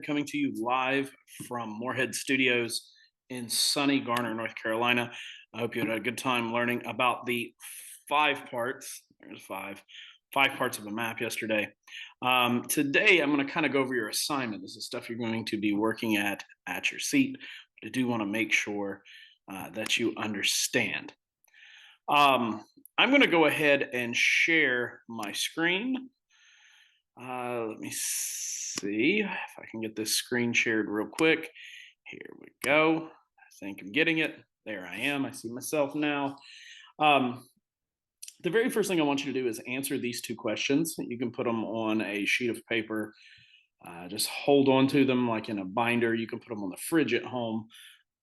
Moorhead coming to you live from Moorhead Studios in sunny Garner, North Carolina. I hope you had a good time learning about the five parts. There's five parts of a map yesterday. Today, I'm going to kind of go over your assignment. This is stuff you're going to be working at your seat. But I do want to make sure that you understand. I'm going to go ahead and share my screen. Let me see if I can get this screen shared real quick. Here we go. I think I'm getting it. There I am. I see myself now. The very first thing I want you to do is answer these two questions. You can put them on a sheet of paper. Just hold on to them like in a binder. You can put them on the fridge at home.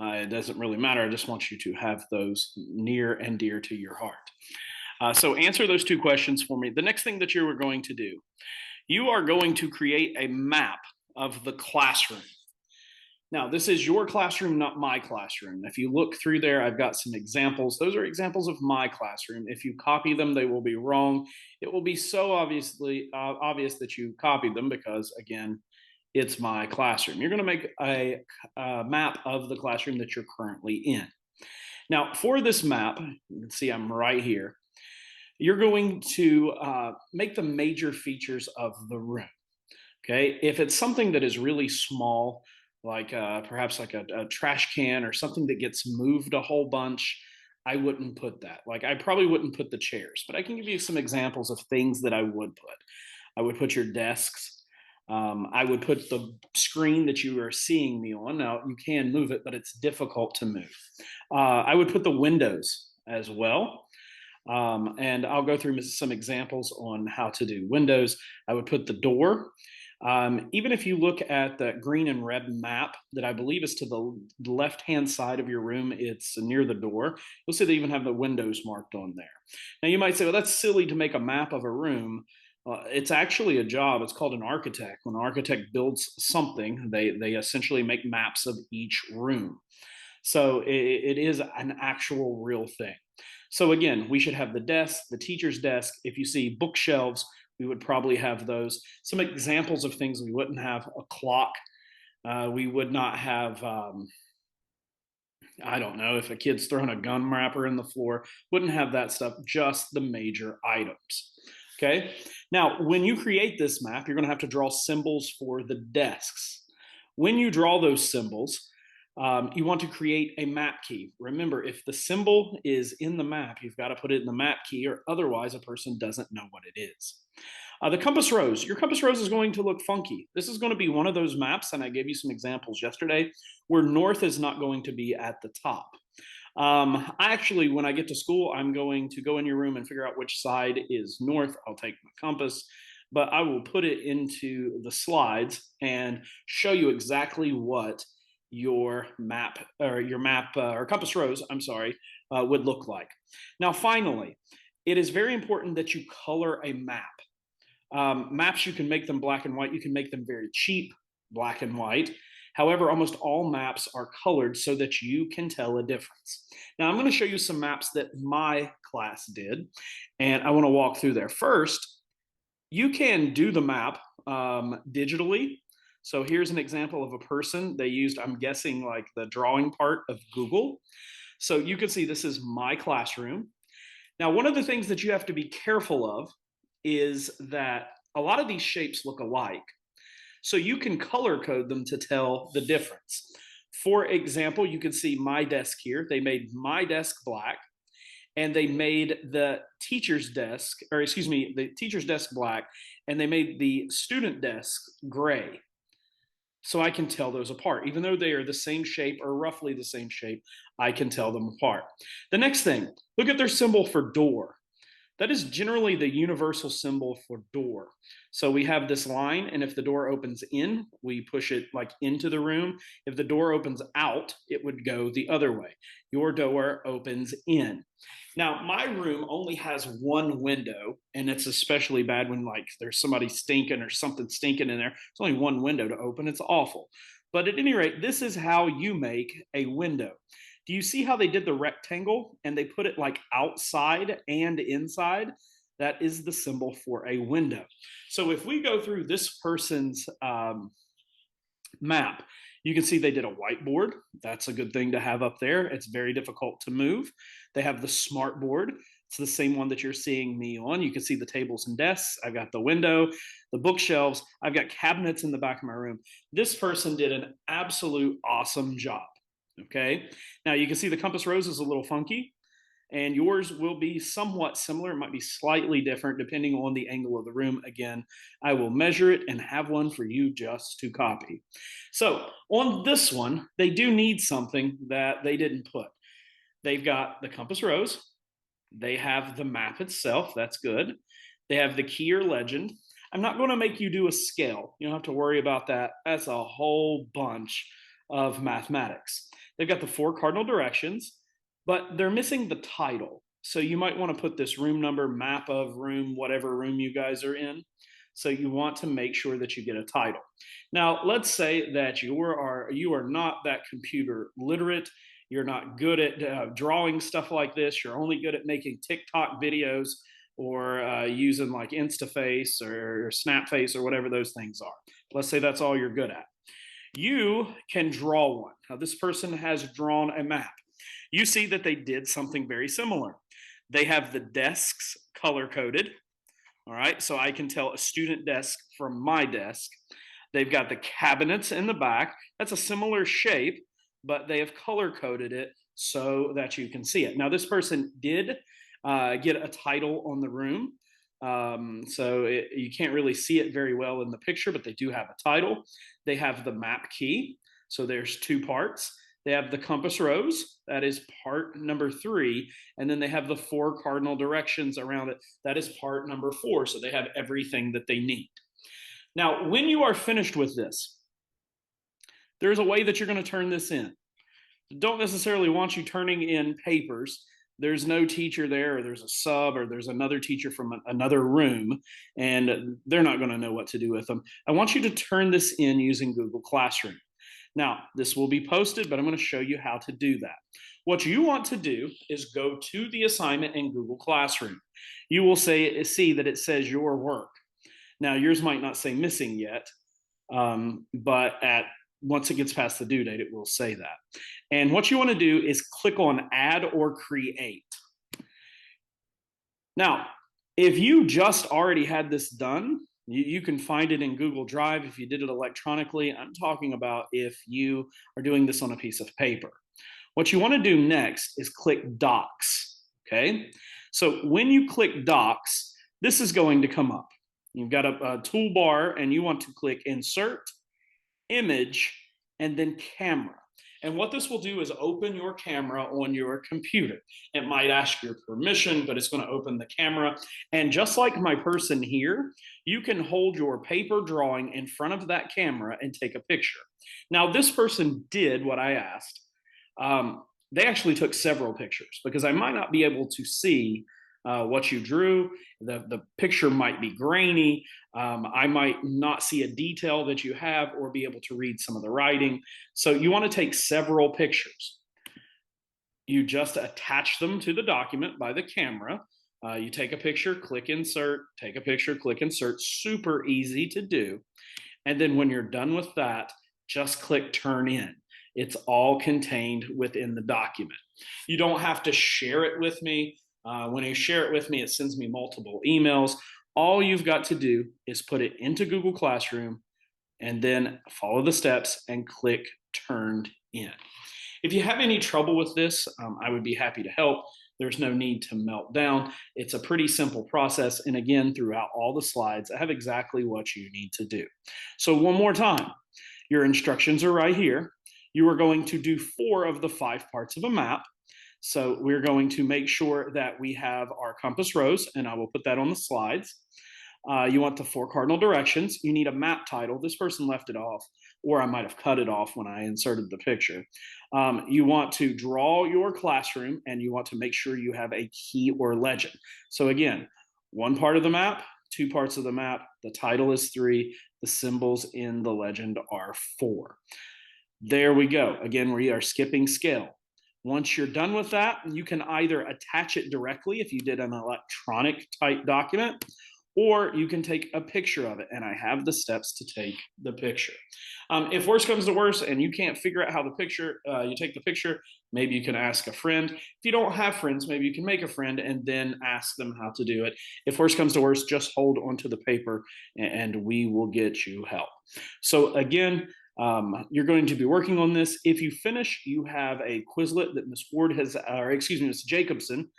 It doesn't really matter. I just want you to have those near and dear to your heart. So answer those two questions for me. The next thing that you are going to do, you are going to create a map of the classroom. Now, this is your classroom, not my classroom. If you look through there, I've got some examples. Those are examples of my classroom. If you copy them, they will be wrong. It will be so obvious that you copied them because, again, it's my classroom. You're going to make a map of the classroom that you're currently in. Now, for this map, you can see I'm right here. You're going to make the major features of the room. Okay, if it's something that is really small, like perhaps like a trash can or something that gets moved a whole bunch, I wouldn't put that. Like I probably wouldn't put the chairs, but I can give you some examples of things that I would put. I would put your desks. I would put the screen that you are seeing me on. Now you can move it, but it's difficult to move. I would put the windows as well. And I'll go through some examples on how to do windows. I would put the door. Even if you look at that green and red map that I believe is to the left-hand side of your room, it's near the door. You'll see they even have the windows marked on there. Now you might say, well, that's silly to make a map of a room. It's actually a job. It's called an architect. When an architect builds something, they essentially make maps of each room. So it is an actual real thing. So again, we should have the desk, the teacher's desk. If you see bookshelves, we would probably have those. Some examples of things we wouldn't have: a clock. We would not have, I don't know, if a kid's throwing a gum wrapper in the floor, wouldn't have that stuff, just the major items. Okay. Now, when you create this map, you're going to have to draw symbols for the desks. When you draw those symbols, you want to create a map key. Remember, if the symbol is in the map, you've got to put it in the map key, or otherwise a person doesn't know what it is. The compass rose. Your compass rose is going to look funky. This is going to be one of those maps, and I gave you some examples yesterday, where north is not going to be at the top. Actually, when I get to school, I'm going to go in your room and figure out which side is north. I'll take my compass, but I will put it into the slides and show you exactly what your map or compass rose, I'm sorry, would look like. Now, finally, it is very important that you color a map. Maps, you can make them black and white. You can make them very cheap, black and white. However, almost all maps are colored so that you can tell a difference. Now, I'm going to show you some maps that my class did, and I want to walk through there. First, you can do the map digitally. So here's an example of a person. They used, I'm guessing, like the drawing part of Google. So you can see this is my classroom. Now, one of the things that you have to be careful of is that a lot of these shapes look alike. So you can color code them to tell the difference. For example, you can see my desk here. They made my desk black, and they made the teacher's desk, or excuse me, the teacher's desk black, and they made the student desk gray. So I can tell those apart. Even though they are the same shape or roughly the same shape, I can tell them apart. The next thing, look at their symbol for door. That is generally the universal symbol for door. So we have this line, and if the door opens in, we push it like into the room. If the door opens out, it would go the other way. Your door opens in. Now, my room only has one window, and it's especially bad when like there's somebody stinking or something stinking in there. It's only one window to open. It's awful. But at any rate, this is how you make a window. Do you see how they did the rectangle and they put it like outside and inside? That is the symbol for a window. So if we go through this person's Map. You can see they did a whiteboard. That's a good thing to have up there. It's very difficult to move. They have the smart board. It's the same one that you're seeing me on. You can see the tables and desks. I've got the window, the bookshelves. I've got cabinets in the back of my room. This person did an absolute awesome job. Okay. Now you can see the compass rose is a little funky, and yours will be somewhat similar. It might be slightly different depending on the angle of the room. Again, I will measure it and have one for you just to copy. So on this one, they do need something that they didn't put. They've got the compass rose. They have the map itself. That's good. They have the key or legend. I'm not going to make you do a scale. You don't have to worry about that. That's a whole bunch of mathematics. They've got the 4 cardinal directions, but they're missing the title. So you might want to put this room number, map of room, whatever room you guys are in. So you want to make sure that you get a title. Now, let's say that you are not that computer literate. You're not good at drawing stuff like this. You're only good at making TikTok videos or using like InstaFace or SnapFace or whatever those things are. Let's say that's all you're good at. You can draw one. Now, this person has drawn a map. You see that they did something very similar. They have the desks color coded. All right, so I can tell a student desk from my desk. They've got the cabinets in the back. That's a similar shape, but they have color coded it so that you can see it. Now, this person did get a title on the room. You can't really see it very well in the picture, but they do have a title. They have the map key. So there's 2 parts. They have the compass rose. That is part number 3. And then they have the 4 cardinal directions around it. That is part number 4. So they have everything that they need. Now, when you are finished with this, there's a way that you're going to turn this in. Don't necessarily want you turning in papers. There's no teacher there, or there's a sub, or there's another teacher from another room, and they're not going to know what to do with them. I want you to turn this in using Google Classroom. Now, this will be posted, but I'm going to show you how to do that. What you want to do is go to the assignment in Google Classroom. You will see that it says your work. Now, yours might not say missing yet, but once it gets past the due date, it will say that. And what you want to do is click on Add or Create. Now, if you just already had this done, you can find it in Google Drive if you did it electronically. I'm talking about if you are doing this on a piece of paper. What you want to do next is click Docs, okay? So when you click Docs, this is going to come up. You've got a toolbar, and you want to click Insert, Image, and then Camera. And what this will do is open your camera on your computer. It might ask your permission, but it's going to open the camera. And just like my person here, you can hold your paper drawing in front of that camera and take a picture. Now, this person did what I asked. They actually took several pictures because I might not be able to see what you drew. The picture might be grainy. I might not see a detail that you have or be able to read some of the writing. So you want to take several pictures. You just attach them to the document by the camera. You take a picture, click insert, take a picture, click insert. Super easy to do. And then when you're done with that, just click turn in. It's all contained within the document. You don't have to share it with me. When you share it with me, it sends me multiple emails. All you've got to do is put it into Google Classroom and then follow the steps and click turned in. If you have any trouble with this, I would be happy to help. There's no need to melt down. It's a pretty simple process. And again, throughout all the slides, I have exactly what you need to do. So one more time, your instructions are right here. You are going to do 4 of the 5 parts of a map. So we're going to make sure that we have our compass rose, and I will put that on the slides. You want the 4 cardinal directions. You need a map title. This person left it off, or I might have cut it off when I inserted the picture. You want to draw your classroom, and you want to make sure you have a key or legend. So again, 1 part of the map, 2 parts of the map. The title is 3. The symbols in the legend are 4. There we go. Again, we are skipping scale. Once you're done with that, you can either attach it directly if you did an electronic type document, or you can take a picture of it. And I have the steps to take the picture. If worse comes to worse and you can't figure out how you take the picture, maybe you can ask a friend. If you don't have friends, maybe you can make a friend and then ask them how to do it. If worse comes to worse, just hold onto the paper and we will get you help. So again, you're going to be working on this. If you finish, you have a Quizlet that Miss Ward has, or excuse me, Miss Jacobson.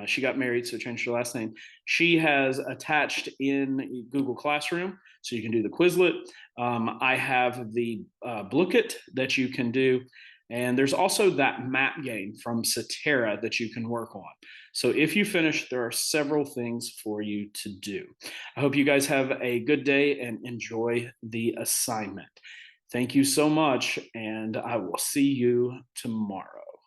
She got married, so changed her last name. She has attached in Google Classroom, so you can do the Quizlet. I have the Blooket that you can do. And there's also that map game from Cetera that you can work on. So if you finish, there are several things for you to do. I hope you guys have a good day and enjoy the assignment. Thank you so much, and I will see you tomorrow.